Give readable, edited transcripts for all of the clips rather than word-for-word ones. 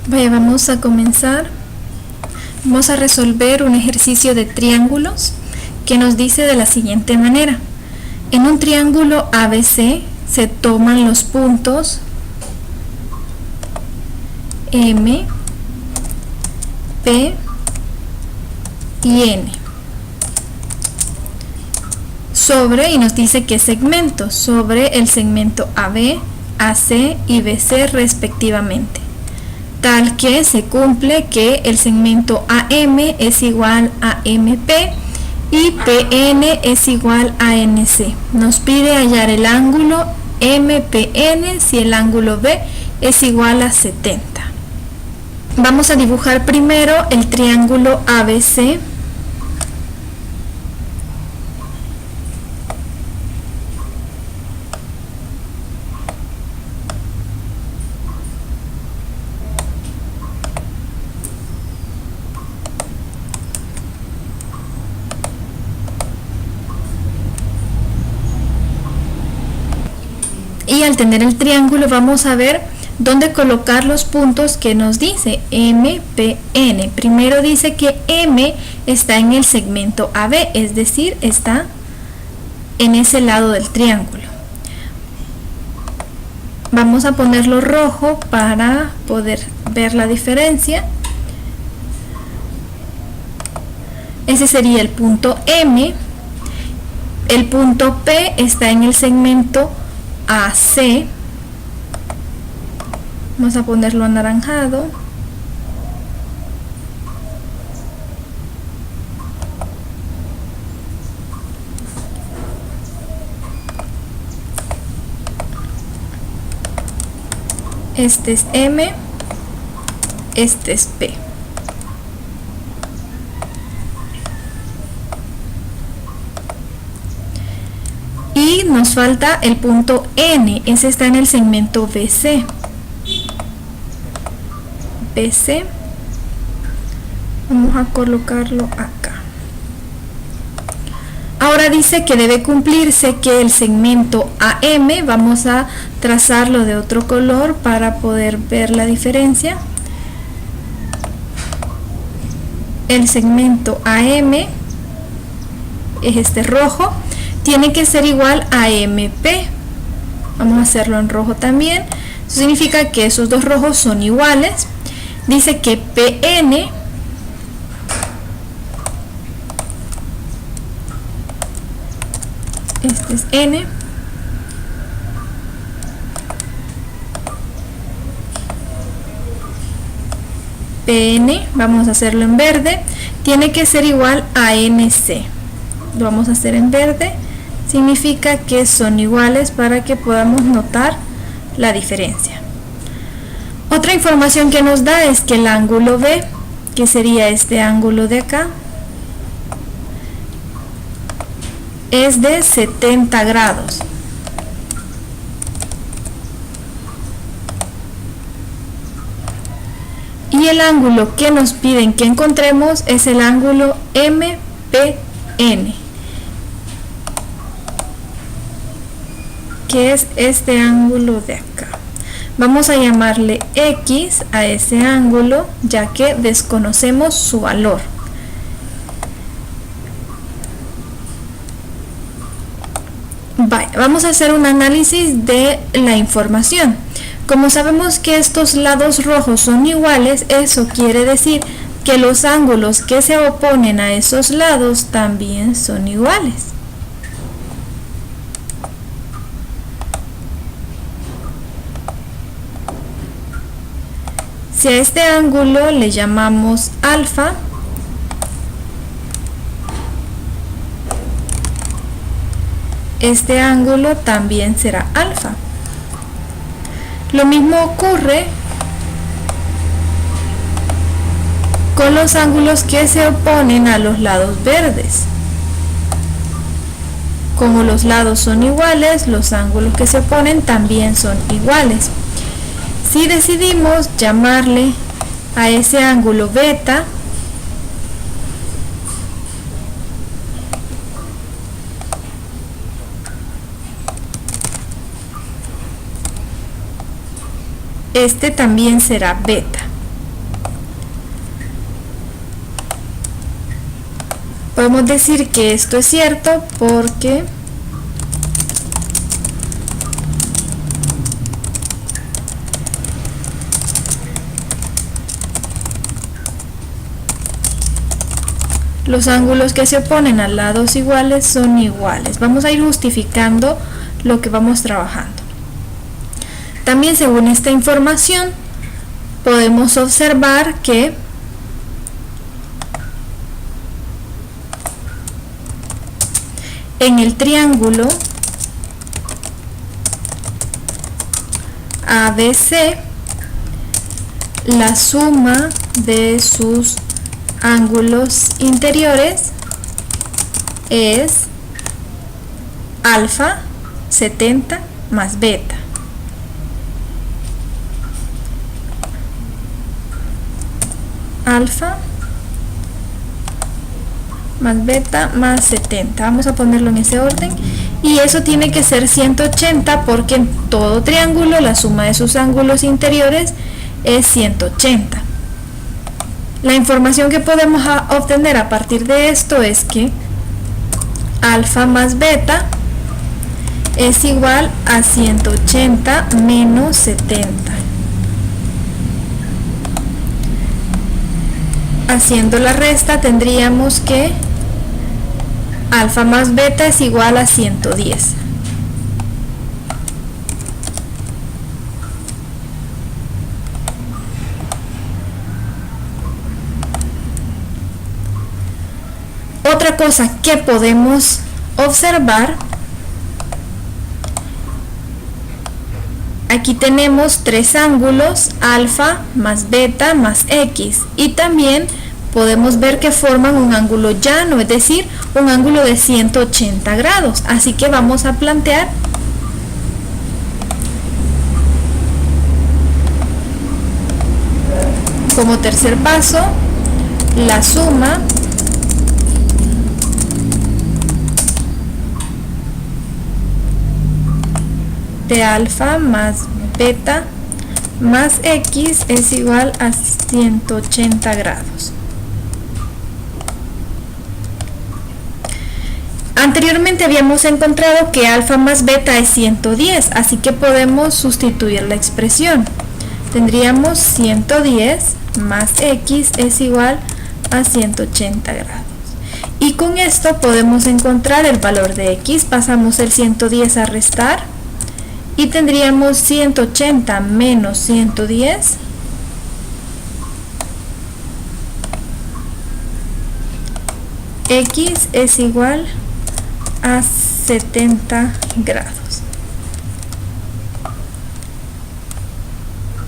Vaya, vamos a comenzar. Vamos a resolver un ejercicio de triángulos que nos dice de la siguiente manera. En un triángulo ABC se toman los puntos M, P y N. Y nos dice qué segmentos, sobre el segmento AB, AC y BC respectivamente. Tal que se cumple que el segmento AM es igual a MP y PN es igual a NC. Nos pide hallar el ángulo MPN si el ángulo B es igual a 70. Vamos a dibujar primero el triángulo ABC. Y al tener el triángulo vamos a ver dónde colocar los puntos que nos dice MPN. Primero dice que M está en el segmento AB, es decir, está en ese lado del triángulo. Vamos a ponerlo rojo para poder ver la diferencia. Ese sería el punto M. El punto P está en el segmento AC. Vamos a ponerlo anaranjado. Este es M, este es P. Y nos falta el punto N, ese está en el segmento BC. BC, vamos a colocarlo acá. Ahora dice que debe cumplirse que el segmento AM, vamos a trazarlo de otro color para poder ver la diferencia. El segmento AM es este rojo, tiene que ser igual a MP. Vamos a hacerlo en rojo también. Eso significa que esos dos rojos son iguales. Dice que PN este es N, PN, vamos a hacerlo en verde, tiene que ser igual a NC. Lo vamos a hacer en verde, significa que son iguales para que podamos notar la diferencia. Otra información que nos da es que el ángulo B, que sería este ángulo de acá, es de 70 grados. Y el ángulo que nos piden que encontremos es el ángulo MPN, que es este ángulo de acá. Vamos a llamarle X a ese ángulo, ya que desconocemos su valor. Vamos a hacer un análisis de la información. Como sabemos que estos lados rojos son iguales, eso quiere decir que los ángulos que se oponen a esos lados también son iguales. Si a este ángulo le llamamos alfa, este ángulo también será alfa. Lo mismo ocurre con los ángulos que se oponen a los lados verdes. Como los lados son iguales, los ángulos que se oponen también son iguales. Si decidimos llamarle a ese ángulo beta, este también será beta. Podemos decir que esto es cierto porque los ángulos que se oponen a lados iguales son iguales. Vamos a ir justificando lo que vamos trabajando. También, según esta información, podemos observar que en el triángulo ABC, la suma de sus ángulos interiores es alfa 70 más beta. Alfa más beta más 70. Vamos a ponerlo en ese orden. Y eso tiene que ser 180 porque en todo triángulo la suma de sus ángulos interiores es 180. La información que podemos obtener a partir de esto es que alfa más beta es igual a 180 menos 70. Haciendo la resta tendríamos que alfa más beta es igual a 110. Otra cosa que podemos observar, aquí tenemos tres ángulos, alfa más beta más x, y también podemos ver que forman un ángulo llano, es decir, un ángulo de 180 grados. Así que vamos a plantear como tercer paso la suma de alfa más beta más x es igual a 180 grados. Anteriormente habíamos encontrado que alfa más beta es 110, así que podemos sustituir la expresión. Tendríamos 110 más x es igual a 180 grados. Y con esto podemos encontrar el valor de x. Pasamos el 110 a restar y tendríamos 180 menos 110 x es igual a 70 grados.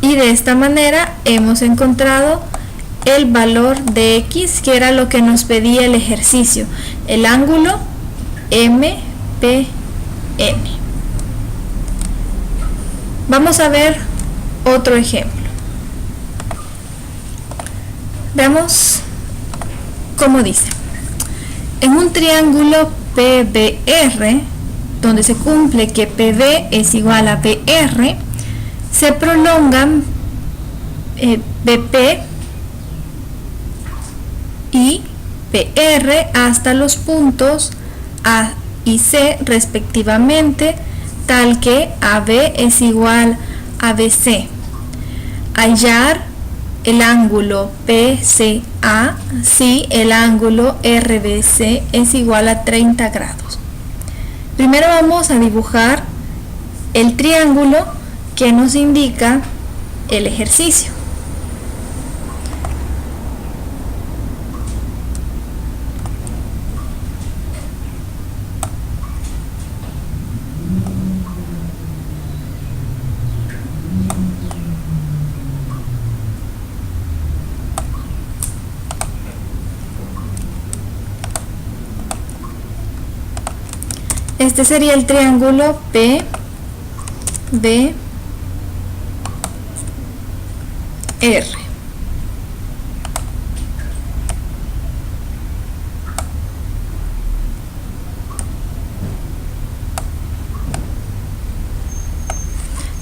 Y de esta manera hemos encontrado el valor de x, que era lo que nos pedía el ejercicio, el ángulo MPN. Vamos a ver otro ejemplo. Veamos cómo dice. En un triángulo PBR, donde se cumple que PB es igual a BR, se prolongan BP y PR hasta los puntos A y C respectivamente, tal que AB es igual a BC. Hallar el ángulo PCA si el ángulo RBC es igual a 30 grados. Primero vamos a dibujar el triángulo que nos indica el ejercicio. Este sería el triángulo PBR.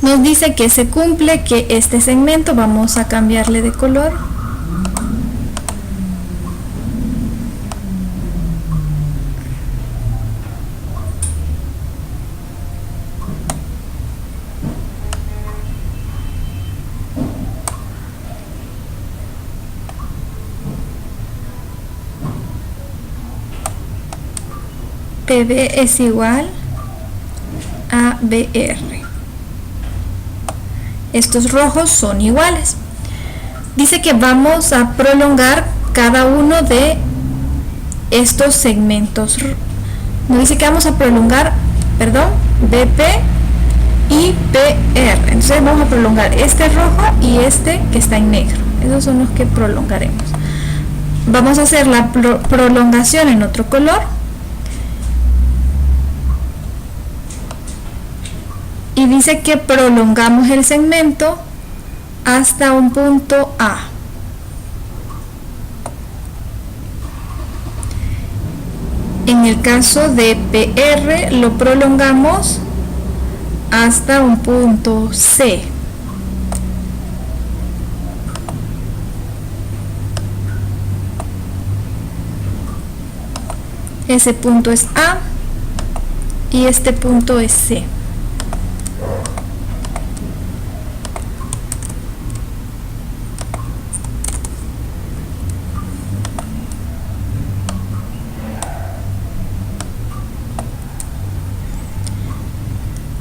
Nos dice que se cumple que este segmento, vamos a cambiarle de color, PB es igual a BR. Estos rojos son iguales. Dice que vamos a prolongar cada uno de estos segmentos. Nos dice que vamos a prolongar, BP y PR. Entonces vamos a prolongar este rojo y este que está en negro. Esos son los que prolongaremos. Vamos a hacer la prolongación en otro color. Y dice que prolongamos el segmento hasta un punto A. En el caso de PR lo prolongamos hasta un punto C. Ese punto es A y este punto es C.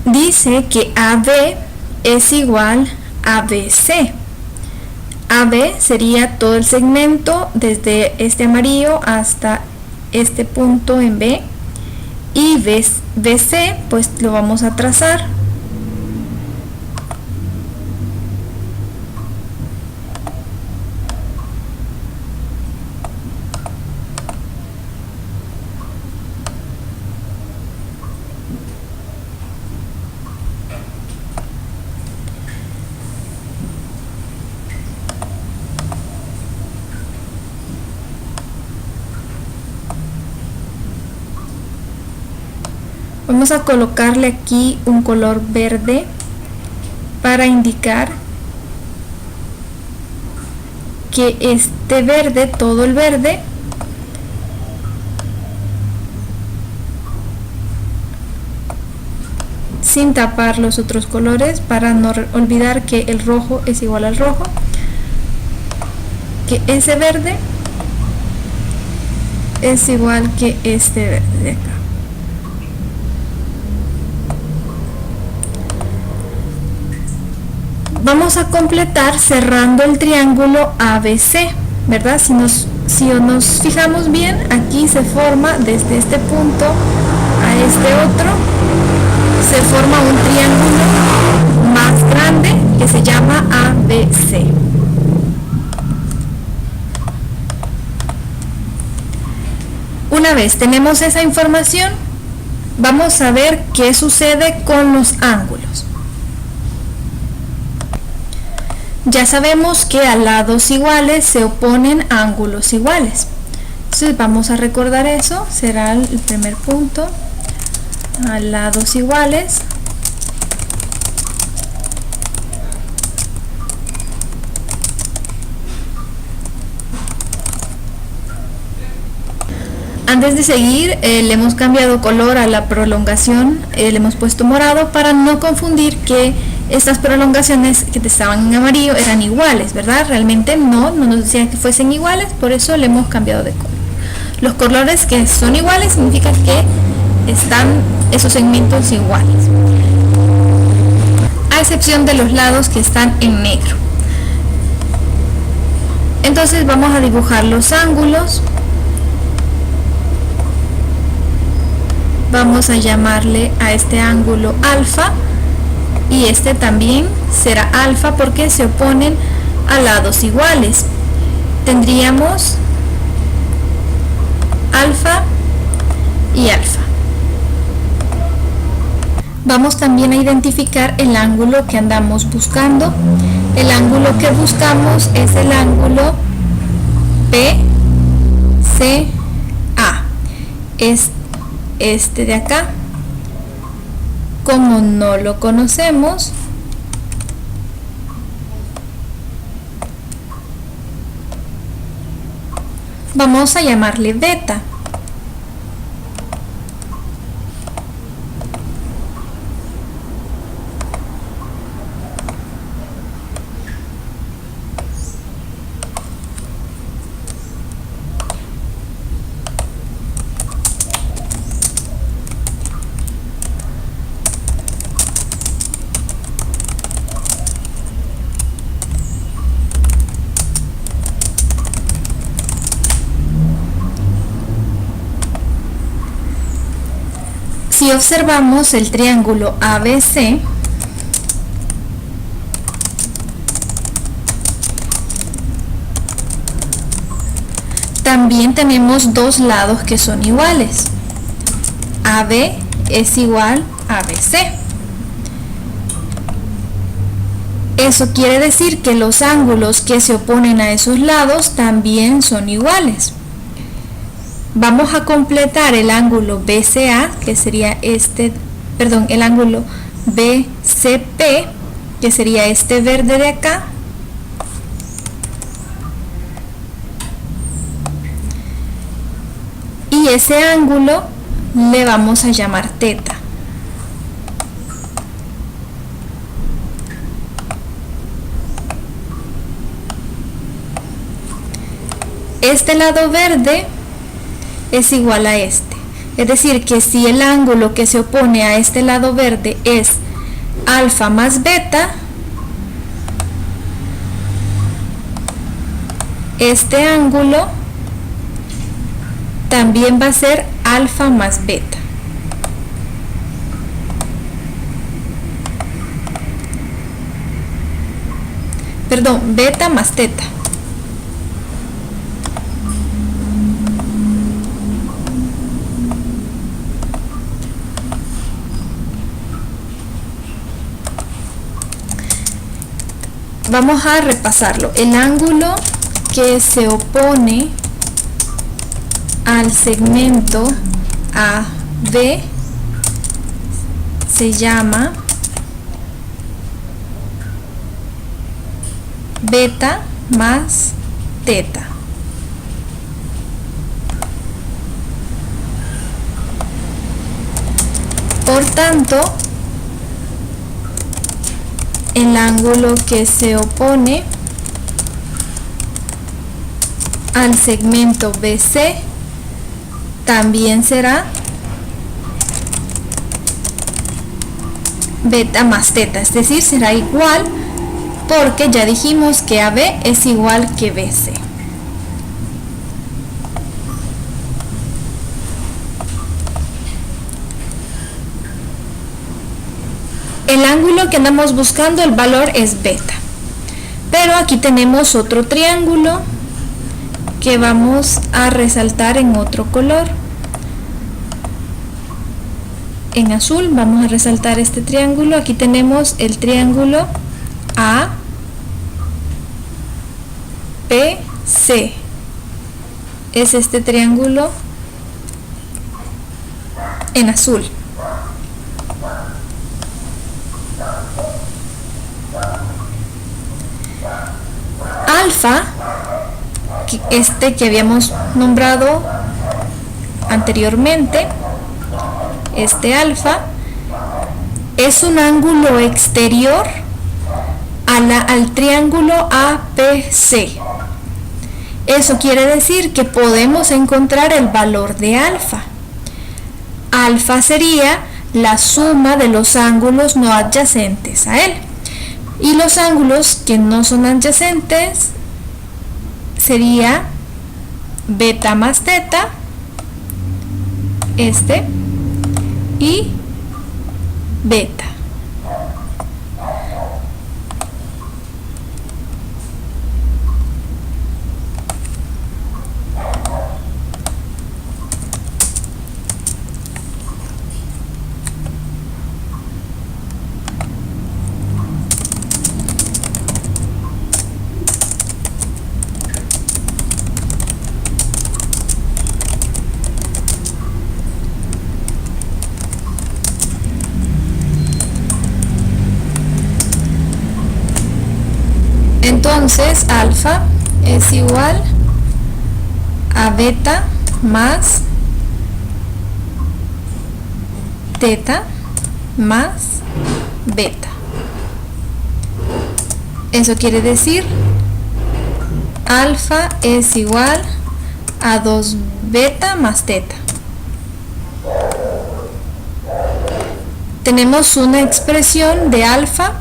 Dice que AB es igual a BC. AB sería todo el segmento desde este amarillo hasta este punto en B, y BC pues lo vamos a trazar. Vamos a colocarle aquí un color verde para indicar que este verde, todo el verde, sin tapar los otros colores, para no olvidar que el rojo es igual al rojo, que ese verde es igual que este verde de acá. Vamos a completar cerrando el triángulo ABC, ¿verdad? Si nos fijamos bien, aquí se forma desde este punto a este otro, se forma un triángulo más grande que se llama ABC. Una vez tenemos esa información, vamos a ver qué sucede con los ángulos. Ya sabemos que a lados iguales se oponen ángulos iguales. Entonces vamos a recordar eso, será el primer punto. A lados iguales antes de seguir, le hemos cambiado color a la prolongación, le hemos puesto morado para no confundir que estas prolongaciones que estaban en amarillo eran iguales, ¿verdad? Realmente no nos decían que fuesen iguales, por eso le hemos cambiado de color. Los colores que son iguales significan que están esos segmentos iguales, a excepción de los lados que están en negro. Entonces vamos a dibujar los ángulos. Vamos a llamarle a este ángulo alfa, y este también será alfa porque se oponen a lados iguales. Tendríamos alfa y alfa. Vamos también a identificar el ángulo que andamos buscando. El ángulo que buscamos es el ángulo PCA. Es este de acá. Como no lo conocemos, vamos a llamarle beta. Si observamos el triángulo ABC, también tenemos dos lados que son iguales. AB es igual a BC. Eso quiere decir que los ángulos que se oponen a esos lados también son iguales. Vamos a completar el ángulo BCA, que sería el ángulo BCP, que sería este verde de acá. Y ese ángulo le vamos a llamar teta. Este lado verde es igual a este. Es decir, que si el ángulo que se opone a este lado verde es alfa más beta, este ángulo también va a ser alfa más beta. Perdón, beta más teta. Vamos a repasarlo. El ángulo que se opone al segmento AB se llama beta más teta. Por tanto, el ángulo que se opone al segmento BC también será beta más teta, es decir, será igual, porque ya dijimos que AB es igual que BC. El ángulo que andamos buscando, el valor es beta. Pero aquí tenemos otro triángulo que vamos a resaltar en otro color. En azul vamos a resaltar este triángulo. Aquí tenemos el triángulo APC. Es este triángulo en azul. Alfa, que habíamos nombrado anteriormente, este alfa es un ángulo exterior al triángulo APC. Eso quiere decir que podemos encontrar el valor de alfa. Alfa sería la suma de los ángulos no adyacentes a él. Y los ángulos que no son adyacentes sería beta más teta, y beta. Entonces alfa es igual a beta más teta más beta. Eso quiere decir alfa es igual a 2 beta más teta. Tenemos una expresión de alfa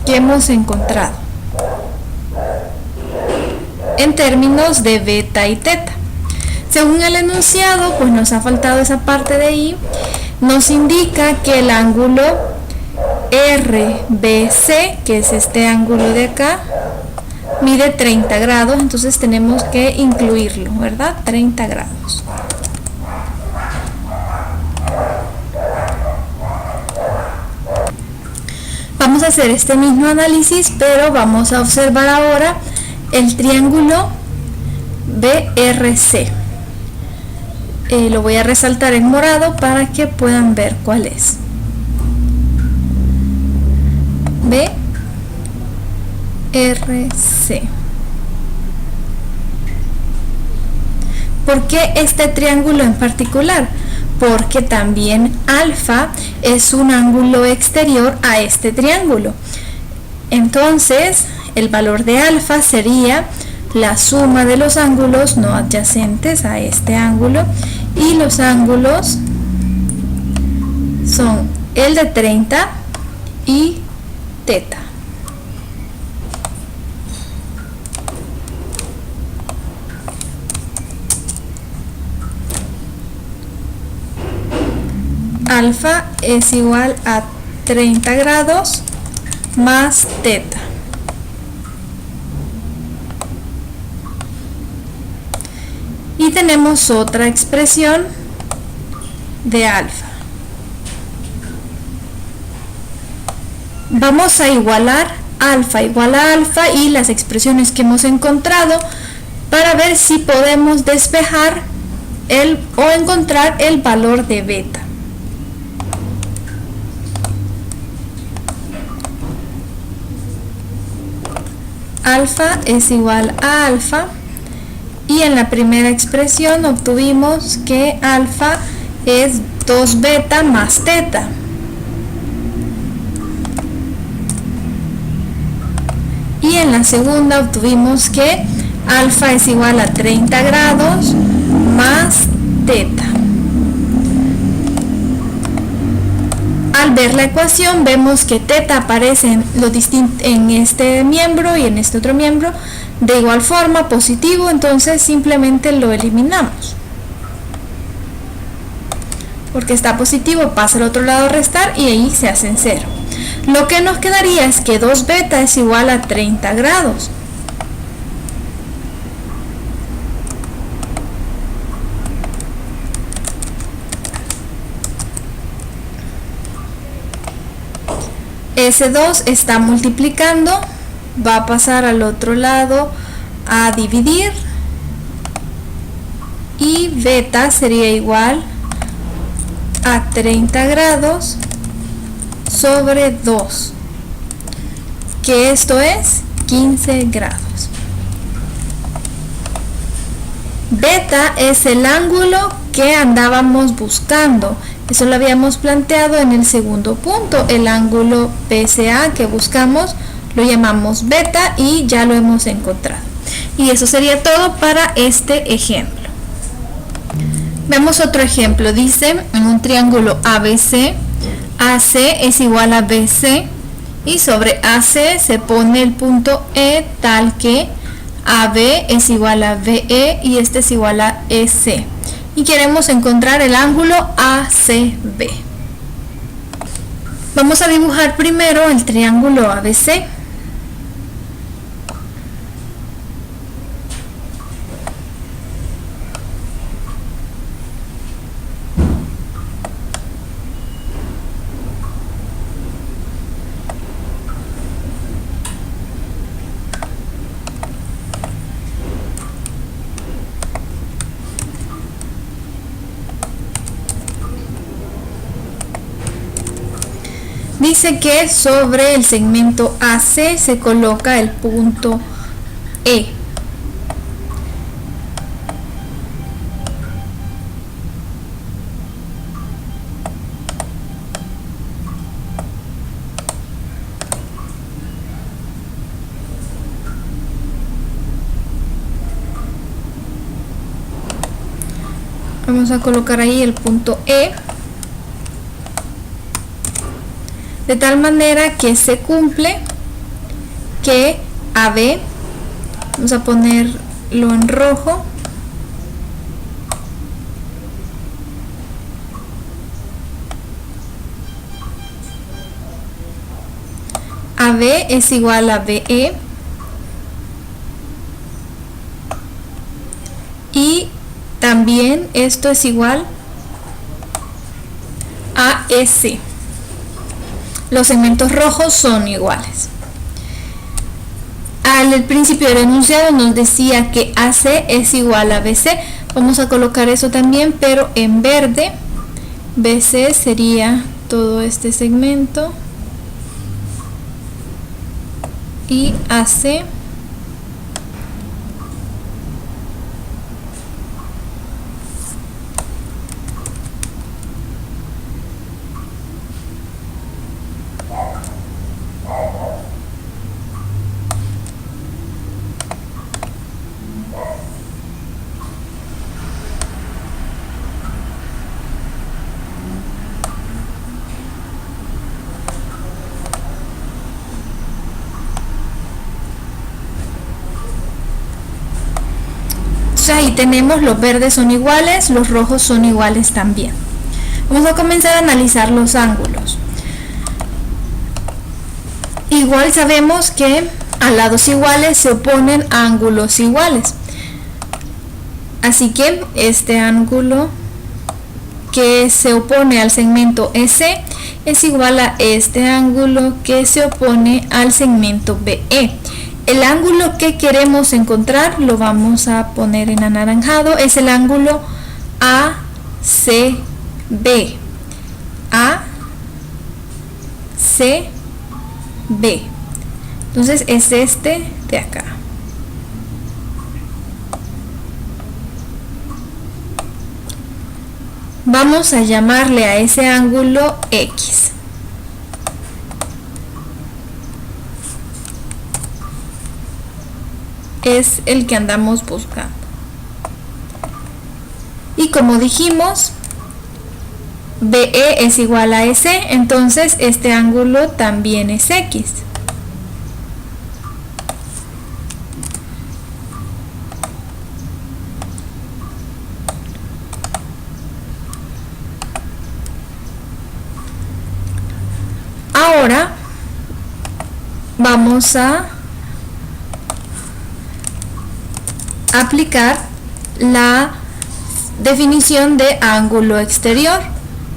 que hemos encontrado en términos de beta y teta. Según el enunciado, pues nos ha faltado esa parte de ahí, nos indica que el ángulo RBC, que es este ángulo de acá, mide 30 grados, entonces tenemos que incluirlo, ¿verdad? 30 grados. Vamos a hacer este mismo análisis, pero vamos a observar ahora el triángulo BRC. Lo voy a resaltar en morado para que puedan ver cuál es. BRC. ¿Por qué este triángulo en particular? Porque también alfa es un ángulo exterior a este triángulo. Entonces, el valor de alfa sería la suma de los ángulos no adyacentes a este ángulo, y los ángulos son el de 30 y teta. Alfa es igual a 30 grados más teta. Y tenemos otra expresión de alfa. Vamos a igualar alfa igual a alfa y las expresiones que hemos encontrado para ver si podemos despejar o encontrar el valor de beta. Alfa es igual a alfa, y en la primera expresión obtuvimos que alfa es 2 beta más teta. Y en la segunda obtuvimos que alfa es igual a 30 grados más teta. Al ver la ecuación vemos que teta aparece en este miembro y en este otro miembro de igual forma positivo, entonces simplemente lo eliminamos. Porque está positivo, pasa al otro lado a restar y ahí se hacen 0. Lo que nos quedaría es que 2 beta es igual a 30 grados. Ese 2 está multiplicando, va a pasar al otro lado a dividir, y beta sería igual a 30 grados sobre 2, que esto es 15 grados. Beta es el ángulo que andábamos buscando. Eso lo habíamos planteado en el segundo punto. El ángulo PCA que buscamos lo llamamos beta y ya lo hemos encontrado. Y eso sería todo para este ejemplo. Vemos otro ejemplo. Dice, en un triángulo ABC, AC es igual a BC, y sobre AC se pone el punto E tal que AB es igual a BE y este es igual a EC. Y queremos encontrar el ángulo ACB. Vamos a dibujar primero el triángulo ABC. Dice que sobre el segmento AC se coloca el punto E. Vamos a colocar ahí el punto E, de tal manera que se cumple que AB, vamos a ponerlo en rojo, AB es igual a BE y también esto es igual a EC. Los segmentos rojos son iguales. Al principio del enunciado nos decía que AC es igual a BC. Vamos a colocar eso también, pero en verde. BC sería todo este segmento y AC ahí tenemos, los verdes son iguales, los rojos son iguales también. Vamos a comenzar a analizar los ángulos. Igual sabemos que a lados iguales se oponen ángulos iguales. Así que este ángulo que se opone al segmento EC es igual a este ángulo que se opone al segmento BE. El ángulo que queremos encontrar lo vamos a poner en anaranjado, es el ángulo ACB. ACB. Entonces es este de acá. Vamos a llamarle a ese ángulo X. Es el que andamos buscando. Y como dijimos, BE es igual a EC, entonces este ángulo también es X. Ahora vamos a aplicar la definición de ángulo exterior.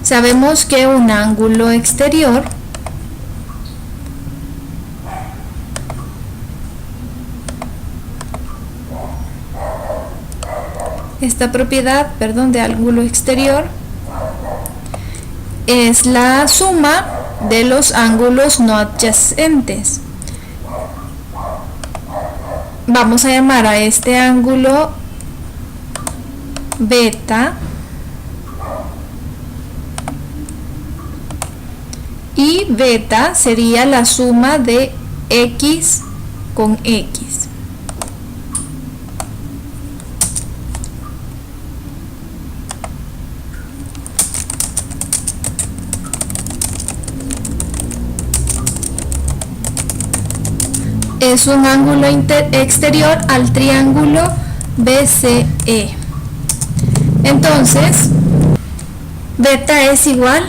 Sabemos que un ángulo exterior de ángulo exterior es la suma de los ángulos no adyacentes. Vamos a llamar a este ángulo beta y beta sería la suma de X con X. Es un ángulo exterior al triángulo BCE. Entonces, beta es igual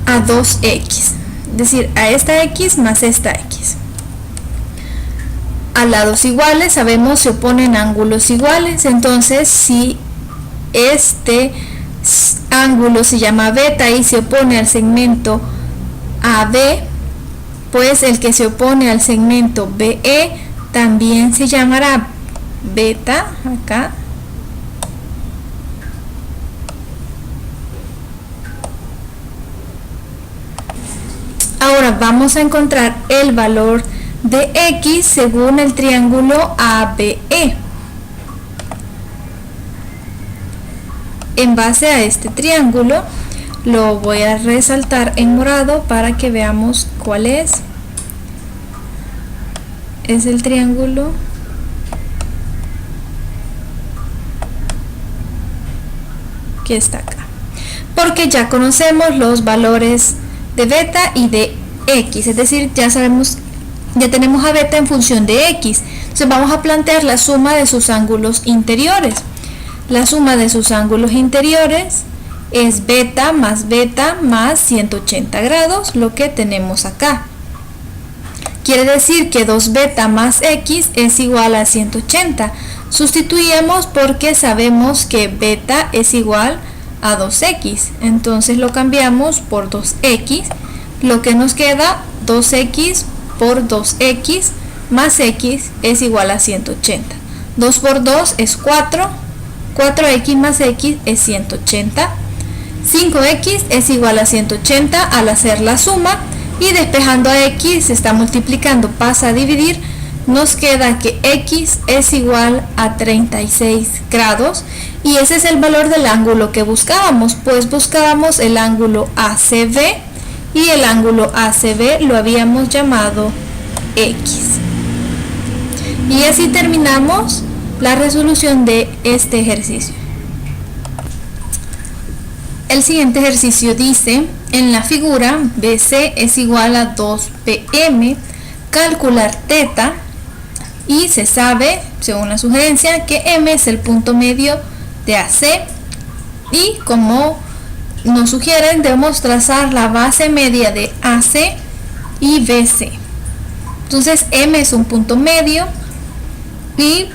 a 2x, es decir, a esta x más esta x. A lados iguales, sabemos, se oponen ángulos iguales. Entonces, si este ángulo se llama beta y se opone al segmento AB, pues el que se opone al segmento BE también se llamará beta, acá. Ahora vamos a encontrar el valor de X según el triángulo ABE. En base a este triángulo, lo voy a resaltar en morado para que veamos cuál es. Es el triángulo que está acá. Porque ya conocemos los valores de beta y de X, es decir, ya sabemos, ya tenemos a beta en función de X. Entonces vamos a plantear la suma de sus ángulos interiores. La suma de sus ángulos interiores es beta más 180 grados, lo que tenemos acá. Quiere decir que 2 beta más x es igual a 180. Sustituimos porque sabemos que beta es igual a 2x. Entonces lo cambiamos por 2x. Lo que nos queda, 2x por 2x más x es igual a 180. 2 por 2 es 4. 4x más x es 180. 5x es igual a 180 al hacer la suma. Y despejando a x, se está multiplicando, pasa a dividir, nos queda que x es igual a 36 grados y ese es el valor del ángulo que buscábamos, pues buscábamos el ángulo ACB y el ángulo ACB lo habíamos llamado x. Y así terminamos la resolución de este ejercicio. El siguiente ejercicio dice, en la figura BC es igual a 2PM, calcular θ y se sabe, según la sugerencia, que M es el punto medio de AC y como nos sugieren debemos trazar la base media de AC y BC. Entonces M es un punto medio y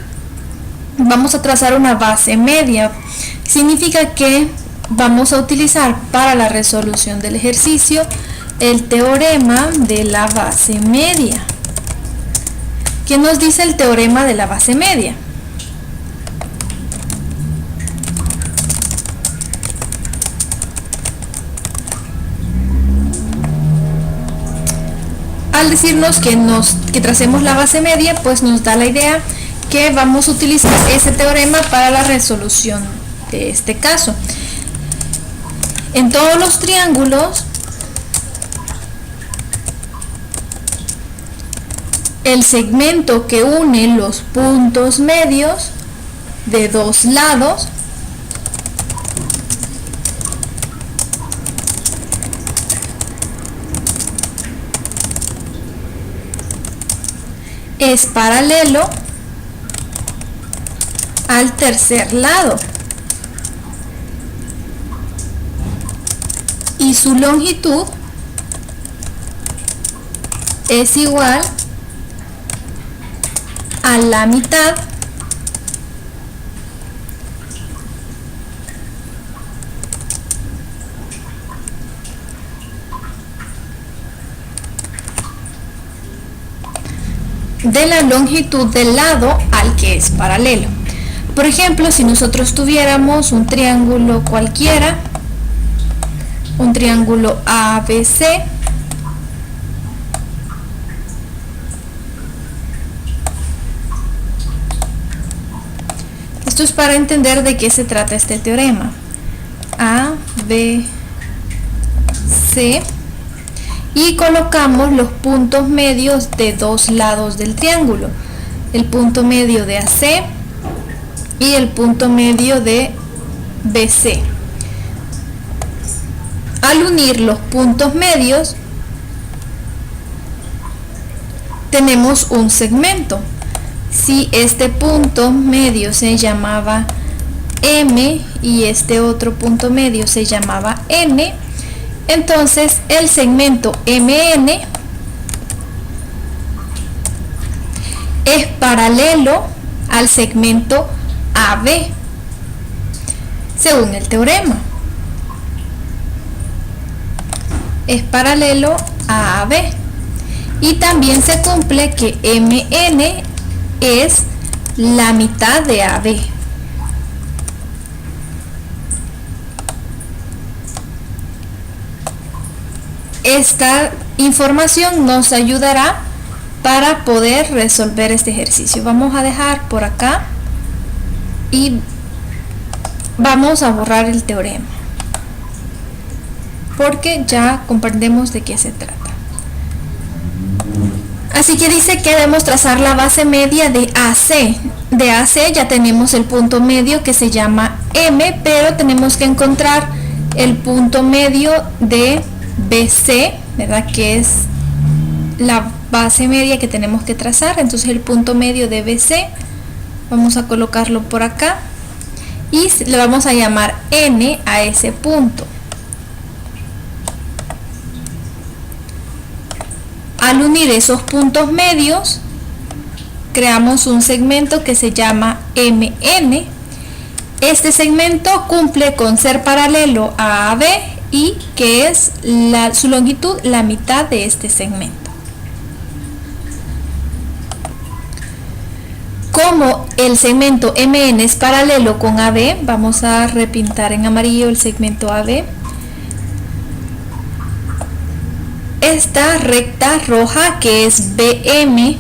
vamos a trazar una base media. Significa que vamos a utilizar para la resolución del ejercicio el teorema de la base media. ¿Qué nos dice el teorema de la base media? Al decirnos que tracemos la base media, pues nos da la idea que vamos a utilizar ese teorema para la resolución de este caso. En todos los triángulos, el segmento que une los puntos medios de dos lados es paralelo al tercer lado y su longitud es igual a la mitad de la longitud del lado al que es paralelo. Por ejemplo, si nosotros tuviéramos un triángulo cualquiera, un triángulo ABC, esto es para entender de qué se trata este teorema. A, B, C, y colocamos los puntos medios de dos lados del triángulo, el punto medio de AC y el punto medio de BC. Al unir los puntos medios tenemos un segmento. Si este punto medio se llamaba M y este otro punto medio se llamaba N, entonces el segmento MN es paralelo al segmento AB según el teorema. Es paralelo a AB y también se cumple que MN es la mitad de AB. Esta información nos ayudará para poder resolver este ejercicio. Vamos a dejar por acá y vamos a borrar el teorema porque ya comprendemos de qué se trata. Así que dice que debemos trazar la base media de AC. De AC ya tenemos el punto medio que se llama M, pero tenemos que encontrar el punto medio de BC, ¿verdad? Que es la base media que tenemos que trazar. Entonces el punto medio de BC vamos a colocarlo por acá y le vamos a llamar N a ese punto. Al unir esos puntos medios, creamos un segmento que se llama MN. Este segmento cumple con ser paralelo a AB y que es su longitud la mitad de este segmento. Como el segmento MN es paralelo con AB, vamos a repintar en amarillo el segmento AB. Esta recta roja, que es BM,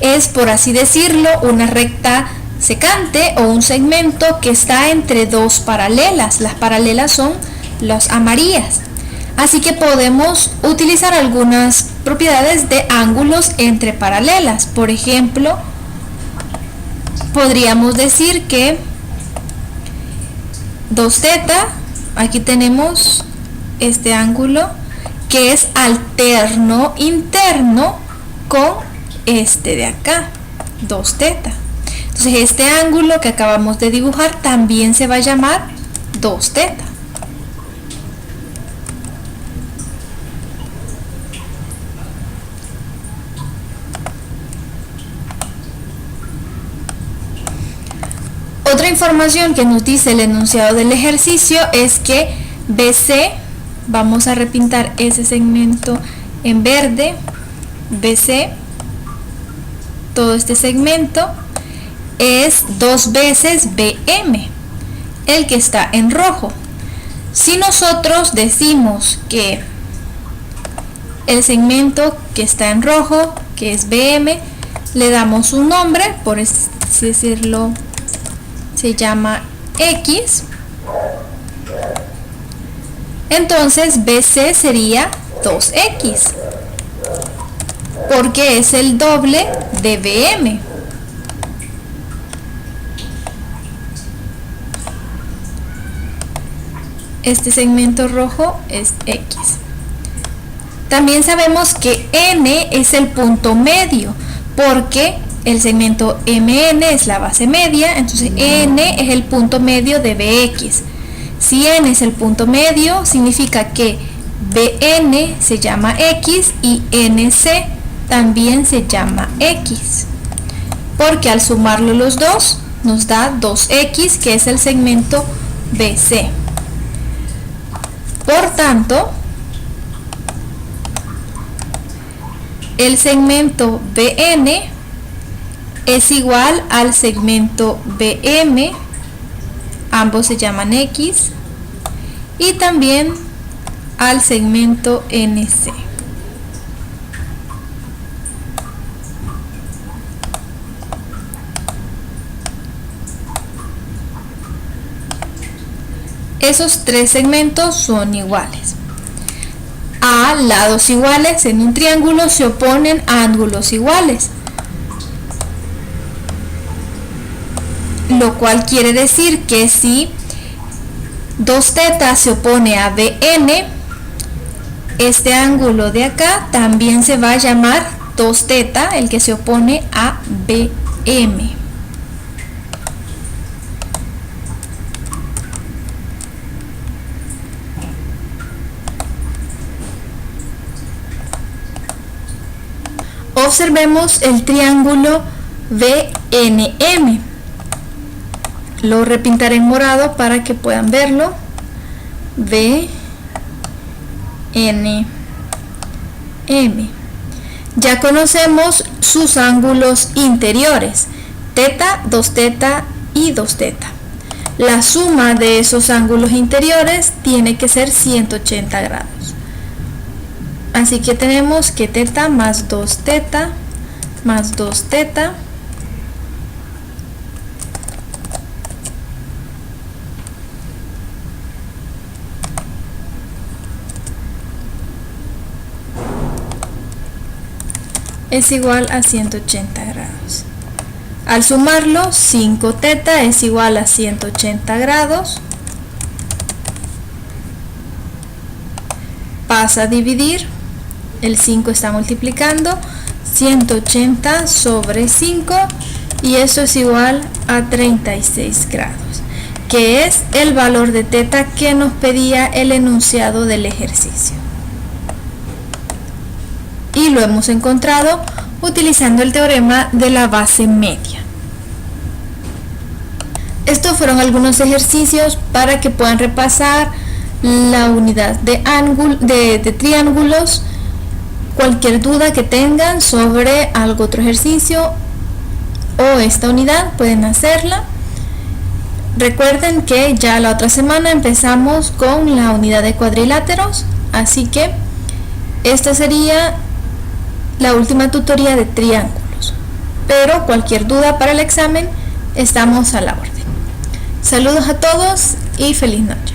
es, por así decirlo, una recta secante o un segmento que está entre dos paralelas. Las paralelas son las amarillas. Así que podemos utilizar algunas propiedades de ángulos entre paralelas. Por ejemplo, podríamos decir que 2θ, aquí tenemos este ángulo que es alterno interno con este de acá, 2θ. Entonces este ángulo que acabamos de dibujar también se va a llamar 2θ. Otra información que nos dice el enunciado del ejercicio es que BC, vamos a repintar ese segmento en verde, BC, todo este segmento es 2 veces BM, el que está en rojo. Si nosotros decimos que el segmento que está en rojo, que es BM, le damos un nombre, por así decirlo, se llama X, entonces BC sería 2X, porque es el doble de BM. Este segmento rojo es X. También sabemos que N es el punto medio, porque el segmento MN es la base media, entonces N es el punto medio de BX. Si N es el punto medio, significa que BN se llama X y NC también se llama X, porque al sumarlo los dos nos da 2X, que es el segmento BC. Por tanto, el segmento BN es igual al segmento BM, ambos se llaman X, y también al segmento NC. Esos tres segmentos son iguales. A lados iguales en un triángulo se oponen a ángulos iguales, lo cual quiere decir que si 2θ se opone a BN, este ángulo de acá también se va a llamar 2θ, el que se opone a BM. Observemos el triángulo BNM. Lo repintaré en morado para que puedan verlo. BNM. Ya conocemos sus ángulos interiores, θ, 2θ y 2θ. La suma de esos ángulos interiores tiene que ser 180 grados. Así que tenemos que θ más 2θ más 2θ es igual a 180 grados. Al sumarlo, 5θ es igual a 180 grados. Pasa a dividir, el 5 está multiplicando, 180 sobre 5, y eso es igual a 36 grados, que es el valor de θ que nos pedía el enunciado del ejercicio. Y lo hemos encontrado utilizando el teorema de la base media. Estos fueron algunos ejercicios para que puedan repasar la unidad de triángulos. Cualquier duda que tengan sobre algún otro ejercicio o esta unidad pueden hacerla. Recuerden que ya la otra semana empezamos con la unidad de cuadriláteros, así que esta sería la última tutoría de triángulos. Pero cualquier duda para el examen, estamos a la orden. Saludos a todos y feliz noche.